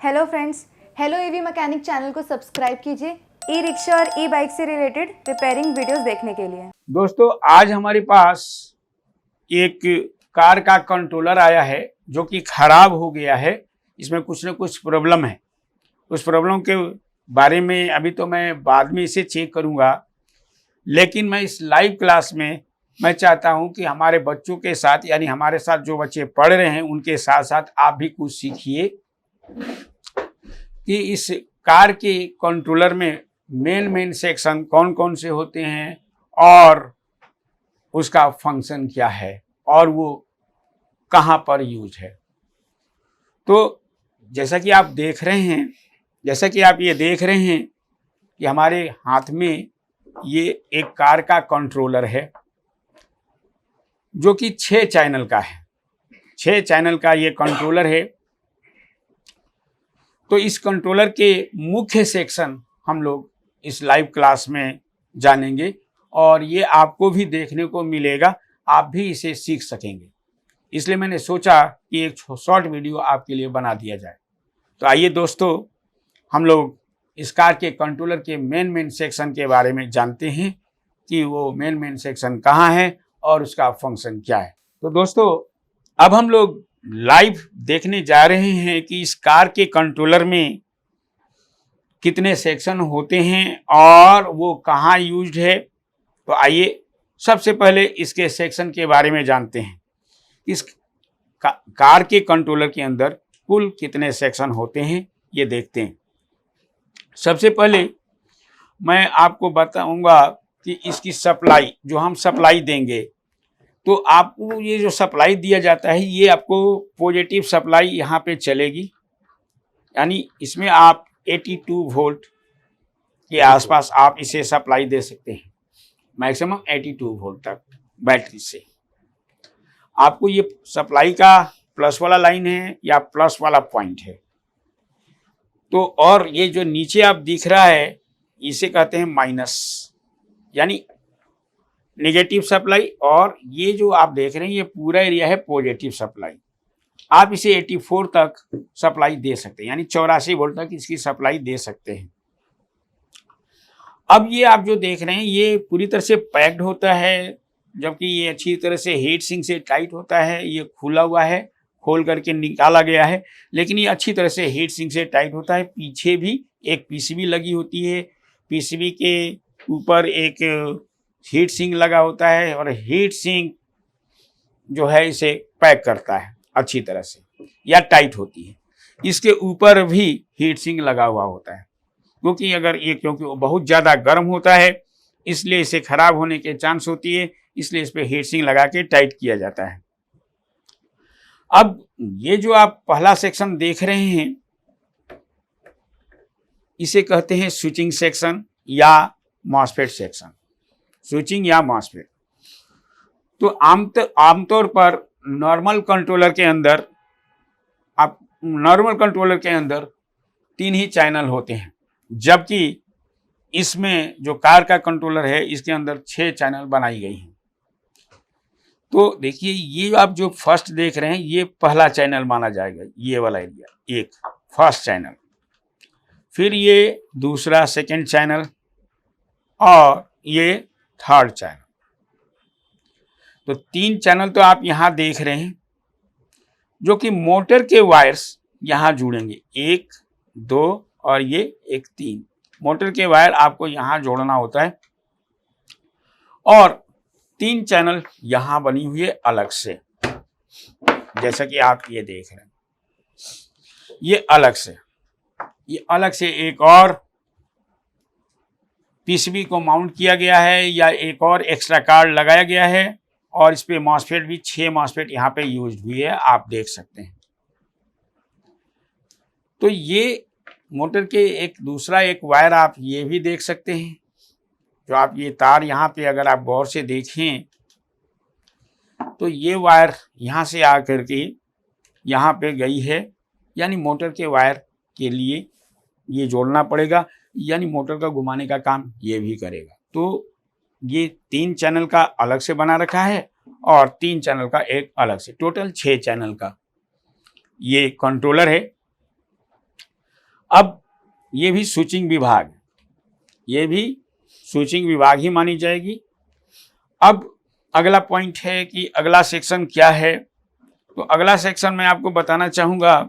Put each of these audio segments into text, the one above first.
Hello friends, hello EV mechanic channel को subscribe कीजिए e rickshaw और ई बाइक से रिलेटेड रिपेयरिंग वीडियोस देखने के लिए। दोस्तों, आज हमारे पास एक कार का कंट्रोलर आया है जो कि खराब हो गया है। इसमें कुछ न कुछ प्रॉब्लम है। उस प्रॉब्लम के बारे में अभी तो मैं बाद में इसे चेक करूंगा, लेकिन मैं इस लाइव क्लास में मैं चाहता हूं कि हमारे बच्चों के साथ, यानी हमारे साथ जो बच्चे पढ़ रहे हैं उनके साथ साथ आप भी कुछ सीखिए कि इस कार के कंट्रोलर में मेन सेक्शन कौन कौन से होते हैं और उसका फंक्शन क्या है और वो कहाँ पर यूज है। तो जैसा कि आप देख रहे हैं, जैसा कि आप ये देख रहे हैं कि हमारे हाथ में ये एक कार का कंट्रोलर है जो कि 6 चैनल का है। 6 चैनल का ये कंट्रोलर है। तो इस कंट्रोलर के मुख्य सेक्शन हम लोग इस लाइव क्लास में जानेंगे और ये आपको भी देखने को मिलेगा, आप भी इसे सीख सकेंगे। इसलिए मैंने सोचा कि एक शॉर्ट वीडियो आपके लिए बना दिया जाए। तो आइए दोस्तों, हम लोग इस कार के कंट्रोलर के मेन सेक्शन के बारे में जानते हैं कि वो मेन सेक्शन कहाँ है और उसका फंक्शन क्या है। तो दोस्तों, अब हम लोग लाइव देखने जा रहे हैं कि इस कार के कंट्रोलर में कितने सेक्शन होते हैं और वो कहाँ यूज्ड है। तो आइए सबसे पहले इसके सेक्शन के बारे में जानते हैं। इस कार के कंट्रोलर के अंदर कुल कितने सेक्शन होते हैं ये देखते हैं। सबसे पहले मैं आपको बताऊंगा कि इसकी सप्लाई, जो हम सप्लाई देंगे, तो आपको ये जो सप्लाई दिया जाता है ये आपको पॉजिटिव सप्लाई यहाँ पे चलेगी, यानी इसमें आप 82 वोल्ट के आसपास आप इसे सप्लाई दे सकते हैं, मैक्सिमम 82 वोल्ट तक बैटरी से। आपको ये सप्लाई का प्लस वाला लाइन है या प्लस वाला पॉइंट है। तो और ये जो नीचे आप दिख रहा है इसे कहते हैं माइनस, यानी नेगेटिव सप्लाई, और ये जो आप देख रहे हैं ये पूरा एरिया है पॉजिटिव सप्लाई। आप इसे 84 तक सप्लाई दे सकते हैं, यानी 84 वोल्ट तक इसकी सप्लाई दे सकते हैं। अब ये आप जो देख रहे हैं ये पूरी तरह से पैक्ड होता है, जबकि ये अच्छी तरह से हीट सिंक से टाइट होता है। ये खुला हुआ है, खोल करके निकाला गया है, लेकिन ये अच्छी तरह से हीट सिंक से टाइट होता है। पीछे भी एक पीसीबी लगी होती है, पीसीबी के ऊपर एक हीट सिंक लगा होता है और हीट सिंक जो है इसे पैक करता है अच्छी तरह से, या टाइट होती है। इसके ऊपर भी हीट सिंक लगा हुआ होता है, क्योंकि वो बहुत ज़्यादा गर्म होता है इसलिए इसे खराब होने के चांस होती है, इसलिए इस पर हीट सिंक लगा के टाइट किया जाता है। अब ये जो आप पहला सेक्शन देख रहे हैं इसे कहते हैं स्विचिंग सेक्शन या मॉसफेट सेक्शन। स्विचिंग या मॉसफेट तो आमतौर पर नॉर्मल कंट्रोलर के अंदर 3 ही चैनल होते हैं, जबकि इसमें जो कार का कंट्रोलर है इसके अंदर 6 चैनल बनाई गई हैं। तो देखिए, ये आप जो फर्स्ट देख रहे हैं ये पहला चैनल माना जाएगा, ये वाला एरिया एक फर्स्ट चैनल, फिर ये दूसरा सेकंड चैनल और ये थर्ड चैनल। तो 3 चैनल तो आप यहाँ देख रहे हैं, जो कि मोटर के वायर्स यहाँ जुड़ेंगे, 1, 2 और ये एक 3 मोटर के वायर आपको यहाँ जोड़ना होता है। और 3 चैनल यहाँ बनी हुई है अलग से, जैसा कि आप ये देख रहे हैं। ये अलग से एक और पीसीबी को माउंट किया गया है या एक और एक्स्ट्रा कार्ड लगाया गया है, और इस पे मॉसफेट भी 6 मॉसफेट यहाँ पे यूज हुई है, आप देख सकते हैं। तो ये मोटर के एक वायर आप ये भी देख सकते हैं, जो आप ये तार यहाँ पे अगर आप गौर से देखें तो ये वायर यहाँ से आकर के यहाँ पे गई है, यानी मोटर के वायर के लिए ये जोड़ना पड़ेगा, यानी मोटर का घुमाने का काम ये भी करेगा। तो ये 3 चैनल का अलग से बना रखा है और 3 चैनल का एक अलग से, टोटल 6 चैनल का ये कंट्रोलर है। अब ये भी स्विचिंग विभाग, ये भी स्विचिंग विभाग ही मानी जाएगी। अब अगला पॉइंट है कि अगला सेक्शन क्या है। तो अगला सेक्शन मैं आपको बताना चाहूँगा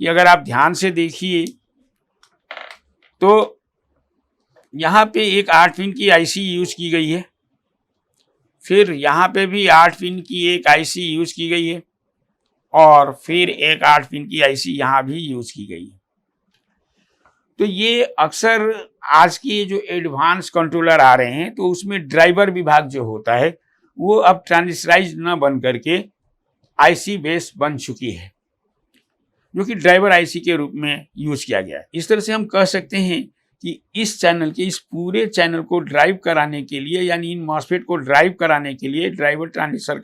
कि अगर आप ध्यान से देखिए तो यहाँ पे एक 8 पिन की आईसी यूज की गई है, फिर यहाँ पे भी 8 पिन की एक आईसी यूज की गई है, और फिर एक 8 पिन की आईसी यहाँ भी यूज की गई है। तो ये अक्सर आज के जो एडवांस कंट्रोलर आ रहे हैं तो उसमें ड्राइवर विभाग जो होता है वो अब ट्रांजिस्टराइज न बन करके आईसी बेस बन चुकी है, जो कि ड्राइवर आईसी के रूप में यूज किया गया है। इस तरह से हम कह सकते हैं कि इस चैनल के, इस पूरे चैनल को ड्राइव कराने के लिए, यानी इन मॉसफेट को ड्राइव कराने के लिए ड्राइवर ट्रांजिस्टर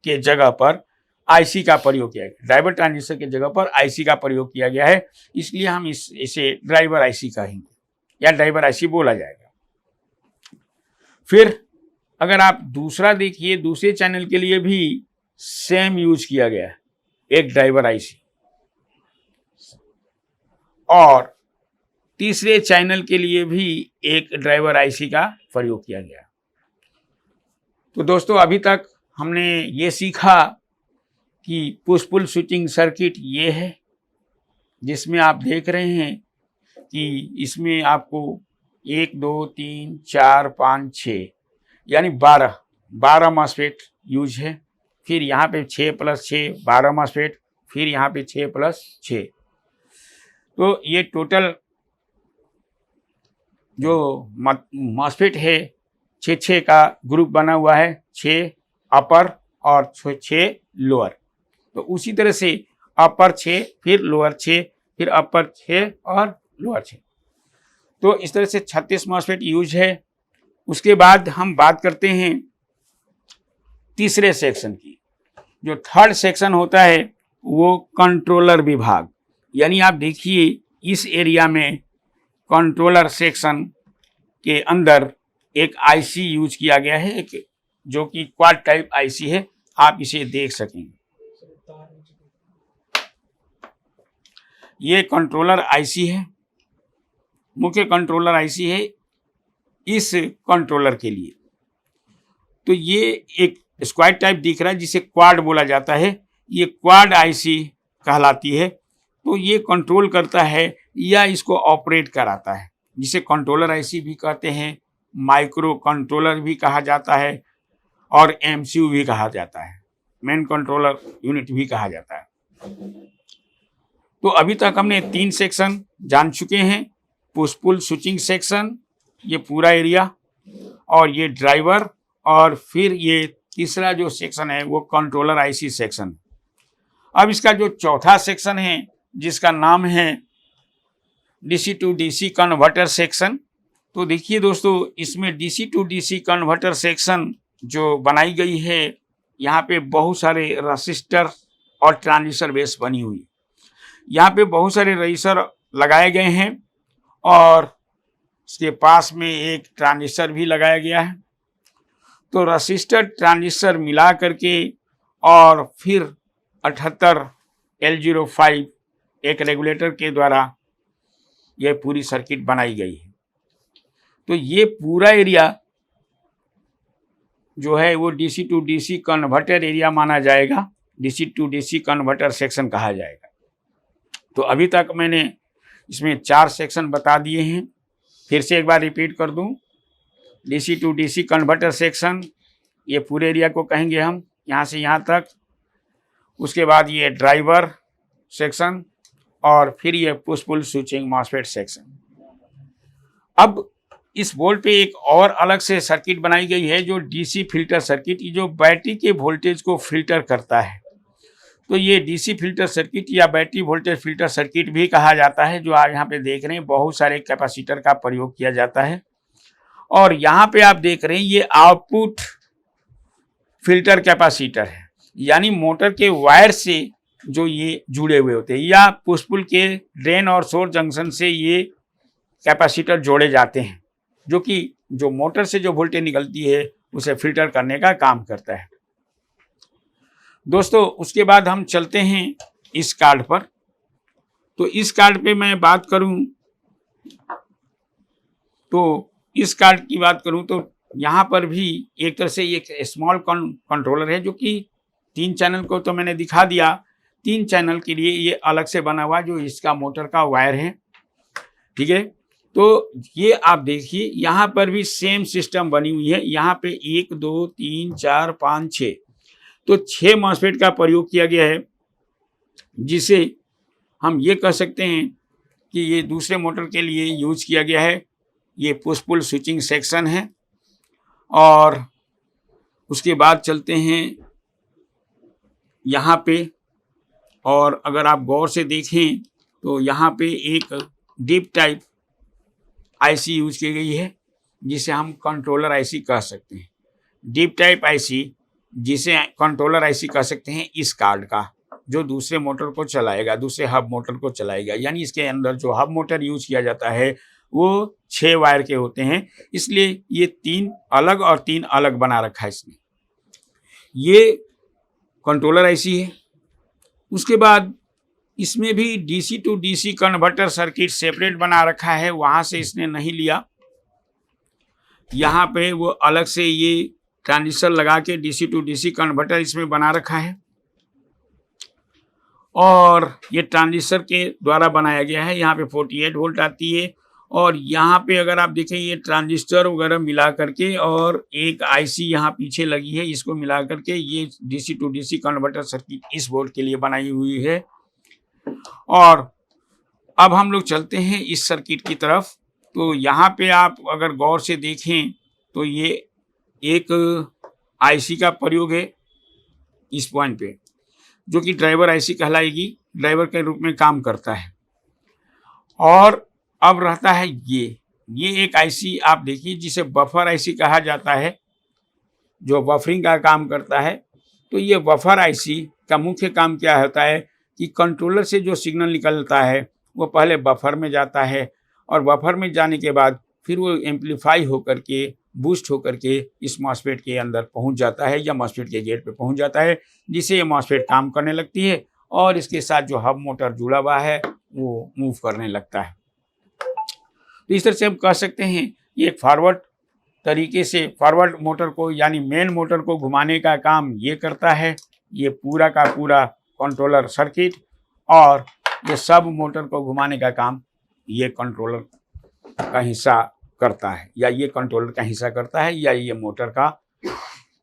के जगह पर आईसी का प्रयोग किया गया। ड्राइवर ट्रांजिस्टर के जगह पर आईसी का प्रयोग किया गया है, इसलिए हम इसे ड्राइवर आईसी कहेंगे या ड्राइवर आईसी बोला जाएगा। फिर अगर आप दूसरा देखिए, दूसरे चैनल के लिए भी सेम यूज किया गया है, एक ड्राइवर आईसी, और तीसरे चैनल के लिए भी एक ड्राइवर आईसी का प्रयोग किया गया। तो दोस्तों अभी तक हमने ये सीखा कि पुश पुल स्विचिंग सर्किट ये है, जिसमें आप देख रहे हैं कि इसमें आपको 1 2 3 4 5 6 यानी 12 मॉसफेट यूज है। फिर यहाँ पे 6 + 6 12 मॉसफेट, फिर यहाँ पे 6 + 6। तो ये टोटल जो मॉसफेट है 6 का ग्रुप बना हुआ है, 6 अपर और 6 लोअर। तो उसी तरह से अपर 6 फिर लोअर 6 फिर अपर 6 और लोअर 6। तो इस तरह से 36 मॉसफेट यूज है। उसके बाद हम बात करते हैं तीसरे सेक्शन की। जो थर्ड सेक्शन होता है वो कंट्रोलर विभाग, यानी आप देखिए इस एरिया में कंट्रोलर सेक्शन के अंदर एक आईसी यूज किया गया है, एक जो कि क्वाड टाइप आईसी है, आप इसे देख सकेंगे। ये कंट्रोलर आईसी है, मुख्य कंट्रोलर आईसी है इस कंट्रोलर के लिए। तो ये एक स्क्वायर टाइप दिख रहा है जिसे क्वाड बोला जाता है, ये क्वाड आईसी कहलाती है। तो ये कंट्रोल करता है या इसको ऑपरेट कराता है, जिसे कंट्रोलर आईसी भी कहते हैं, माइक्रो कंट्रोलर भी कहा जाता है और एमसीयू भी कहा जाता है, मेन कंट्रोलर यूनिट भी कहा जाता है। तो अभी तक हमने 3 सेक्शन जान चुके हैं, पुश पुल स्विचिंग सेक्शन, ये पूरा एरिया, और ये ड्राइवर, और फिर ये तीसरा जो सेक्शन है वो कंट्रोलर आईसी सेक्शन। अब इसका जो चौथा सेक्शन है जिसका नाम है DC to DC converter section. तो देखिए दोस्तों, इसमें DC to DC converter section जो बनाई गई है, यहाँ पे बहुत सारे रजिस्टर और ट्रांजिस्टर बेस बनी हुई है। यहाँ पे बहुत सारे रजिस्टर लगाए गए हैं और इसके पास में एक ट्रांजिस्टर भी लगाया गया है। तो रजिस्टर ट्रांजिस्टर मिला करके और फिर 78 L05 एक रेगुलेटर के द्वारा यह पूरी सर्किट बनाई गई है। तो ये पूरा एरिया जो है वो DC to DC converter area माना जाएगा, DC to DC converter section कहा जाएगा। तो अभी तक मैंने इसमें 4 सेक्शन बता दिए हैं, फिर से एक बार रिपीट कर दूं। DC to DC converter section, ये पूरे एरिया को कहेंगे हम, यहाँ से यहाँ तक। उसके बाद ये ड्राइवर सेक्शन, और फिर ये push pull switching MOSFET section. अब इस बोर्ड पे एक और अलग से सर्किट बनाई गई है जो डीसी फिल्टर सर्किट, जो बैटरी के वोल्टेज को फिल्टर करता है। तो ये डीसी फिल्टर सर्किट या बैटरी वोल्टेज फिल्टर सर्किट भी कहा जाता है। जो आप यहाँ पे देख रहे हैं, बहुत सारे कैपेसिटर का प्रयोग किया जाता है। और यहाँ पे आप देख रहे हैं ये आउटपुट फिल्टर कैपेसिटर है, यानी मोटर के वायर से जो ये जुड़े हुए होते हैं, या पुश पुल के ड्रेन और सोर्स जंक्शन से ये कैपेसिटर जोड़े जाते हैं, जो कि जो मोटर से जो वोल्टेज निकलती है उसे फिल्टर करने का काम करता है। दोस्तों उसके बाद हम चलते हैं इस कार्ड पर। तो इस कार्ड पे मैं बात करूं तो इस कार्ड की बात करूं तो यहाँ पर भी एक तरह से एक स्मॉल कंट्रोलर है, जो कि 3 चैनल को तो मैंने दिखा दिया। 3 चैनल के लिए ये अलग से बना हुआ जो इसका मोटर का वायर है, ठीक है। तो ये आप देखिए यहाँ पर भी सेम सिस्टम बनी हुई है। यहाँ पे 1 2 3 4 5 6, तो 6 मॉसफेट का प्रयोग किया गया है, जिसे हम ये कह सकते हैं कि ये दूसरे मोटर के लिए यूज किया गया है। ये पुश पुल स्विचिंग सेक्शन है। और उसके बाद चलते हैं यहाँ पे, और अगर आप गौर से देखें तो यहाँ पे एक डीप टाइप आईसी यूज की गई है, जिसे हम कंट्रोलर आईसी कह सकते हैं। डीप टाइप आईसी जिसे कंट्रोलर आईसी कह सकते हैं इस कार्ड का, जो दूसरे मोटर को चलाएगा, दूसरे हब मोटर को चलाएगा। यानी इसके अंदर जो हब मोटर यूज किया जाता है वो 6 वायर के होते हैं, इसलिए ये 3 अलग और 3 अलग बना रखा है इसने। ये कंट्रोलर आईसी है। उसके बाद इसमें भी DC to DC converter circuit separate बना रखा है, वहाँ से इसने नहीं लिया। यहाँ पे वो अलग से ये ट्रांजिस्टर लगा के डीसी टू डीसी कन्वर्टर इसमें बना रखा है, और ये ट्रांजिस्टर के द्वारा बनाया गया है। यहाँ पे 48 वोल्ट आती है, और यहाँ पे अगर आप देखें ये ट्रांजिस्टर वगैरह मिला करके और एक आईसी यहाँ पीछे लगी है, इसको मिला करके ये DC to DC converter circuit इस बोर्ड के लिए बनाई हुई है। और अब हम लोग चलते हैं इस सर्किट की तरफ। तो यहाँ पे आप अगर गौर से देखें तो ये एक आईसी का प्रयोग है इस पॉइंट पे, जो कि ड्राइवर आईसी कहलाएगी, ड्राइवर के रूप में काम करता है। और अब रहता है ये एक आईसी आप देखिए जिसे बफर आईसी कहा जाता है, जो बफरिंग का काम करता है। तो ये बफर आईसी का मुख्य काम क्या होता है कि कंट्रोलर से जो सिग्नल निकलता है वो पहले बफर में जाता है, और बफर में जाने के बाद फिर वो एम्पलीफाई होकर के, बूस्ट होकर के इस मॉसफेट के अंदर पहुंच जाता है, या मॉसफेट के गेट पे पहुंच जाता है, जिससे ये मॉसफेट काम करने लगती है, और इसके साथ जो हब मोटर जुड़ा हुआ है वो मूव करने लगता है। तो इस तरह से हम कह सकते हैं ये एक फॉरवर्ड तरीके से फॉरवर्ड मोटर को, यानी मेन मोटर को घुमाने का काम ये करता है, ये पूरा का पूरा कंट्रोलर सर्किट, और ये सब मोटर को घुमाने का काम ये कंट्रोलर का हिस्सा करता है, या ये कंट्रोलर का हिस्सा करता है, या ये मोटर का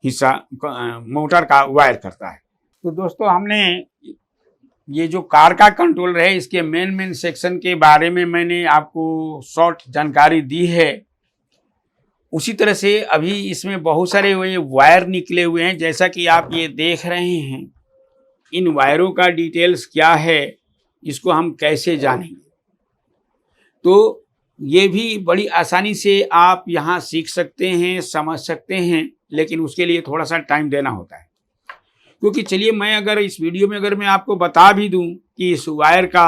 हिस्सा, मोटर का वायर करता है। तो दोस्तों हमने ये जो कार का कंट्रोलर है इसके मेन सेक्शन के बारे में मैंने आपको शॉर्ट जानकारी दी है। उसी तरह से अभी इसमें बहुत सारे वायर निकले हुए हैं, जैसा कि आप ये देख रहे हैं। इन वायरों का डिटेल्स क्या है, इसको हम कैसे जानेंगे? तो ये भी बड़ी आसानी से आप यहाँ सीख सकते हैं, समझ सकते हैं, लेकिन उसके लिए थोड़ा सा टाइम देना होता है। क्योंकि चलिए मैं अगर इस वीडियो में अगर मैं आपको बता भी दूं कि इस वायर का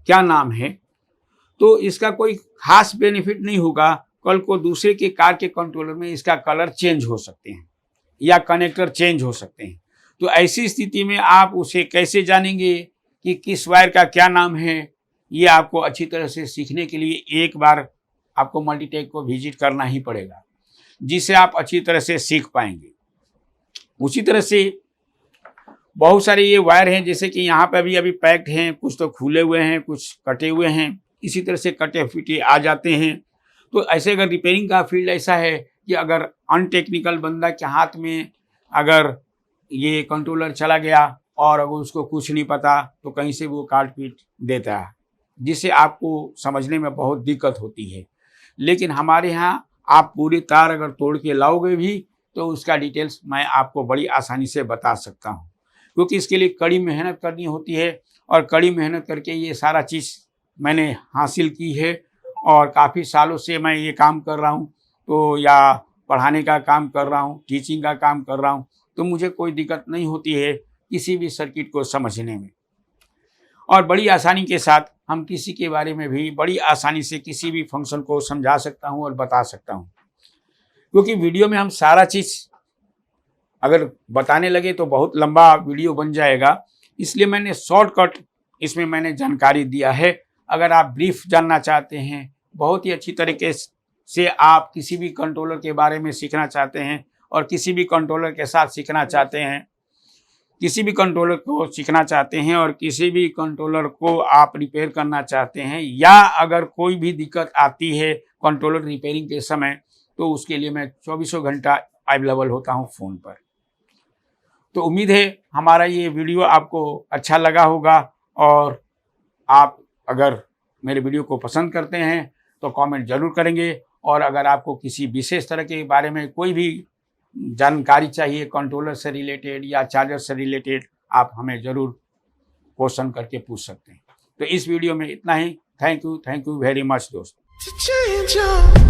क्या नाम है, तो इसका कोई खास बेनिफिट नहीं होगा। कल को दूसरे के कार के कंट्रोलर में इसका कलर चेंज हो सकते हैं, या कनेक्टर चेंज हो सकते हैं। तो ऐसी स्थिति में आप उसे कैसे जानेंगे कि किस वायर का क्या नाम है? ये आपको अच्छी तरह से सीखने के लिए एक बार आपको मल्टीटेक को विजिट करना ही पड़ेगा, जिससे आप अच्छी तरह से सीख पाएंगे। उसी तरह से बहुत सारे ये वायर हैं, जैसे कि यहाँ पे अभी पैक्ड हैं, कुछ तो खुले हुए हैं, कुछ कटे हुए हैं। इसी तरह से कटे फीटे आ जाते हैं। तो ऐसे अगर रिपेयरिंग का फील्ड ऐसा है कि अगर अनटेक्निकल बंदा के हाथ में अगर ये कंट्रोलर चला गया और अगर उसको कुछ नहीं पता, तो कहीं से वो काट पीट देता है, जिससे आपको समझने में बहुत दिक्कत होती है। लेकिन हमारे यहाँ आप पूरी तार अगर तोड़ के लाओगे भी तो उसका डिटेल्स मैं आपको बड़ी आसानी से बता सकता हूँ, क्योंकि इसके लिए कड़ी मेहनत करनी होती है, और कड़ी मेहनत करके ये सारा चीज़ मैंने हासिल की है। और काफ़ी सालों से मैं ये काम कर रहा हूँ, तो या पढ़ाने का काम कर रहा हूँ, टीचिंग का काम कर रहा हूँ, तो मुझे कोई दिक्कत नहीं होती है किसी भी सर्किट को समझने में। और बड़ी आसानी के साथ हम किसी के बारे में भी बड़ी आसानी से किसी भी फंक्शन को समझा सकता हूँ और बता सकता हूँ, क्योंकि वीडियो में हम सारा चीज़ अगर बताने लगे तो बहुत लंबा वीडियो बन जाएगा। इसलिए मैंने शॉर्टकट इसमें मैंने जानकारी दिया है। अगर आप ब्रीफ जानना चाहते हैं, बहुत ही अच्छी तरीके से आप किसी भी कंट्रोलर के बारे में सीखना चाहते हैं और किसी भी कंट्रोलर के साथ सीखना चाहते हैं, किसी भी कंट्रोलर को सीखना चाहते हैं और किसी भी कंट्रोलर को आप रिपेयर करना चाहते हैं, या अगर कोई भी दिक्कत आती है कंट्रोलर रिपेयरिंग के समय, तो उसके लिए मैं 24 घंटा अवेलेबल होता हूं फ़ोन पर। तो उम्मीद है हमारा ये वीडियो आपको अच्छा लगा होगा, और आप अगर मेरे वीडियो को पसंद करते हैं तो कमेंट ज़रूर करेंगे। और अगर आपको किसी विशेष तरह के बारे में कोई भी जानकारी चाहिए कंट्रोलर से रिलेटेड या चार्जर से रिलेटेड, आप हमें ज़रूर क्वेश्चन करके पूछ सकते हैं। तो इस वीडियो में इतना ही। थैंक यू वेरी मच दोस्तों।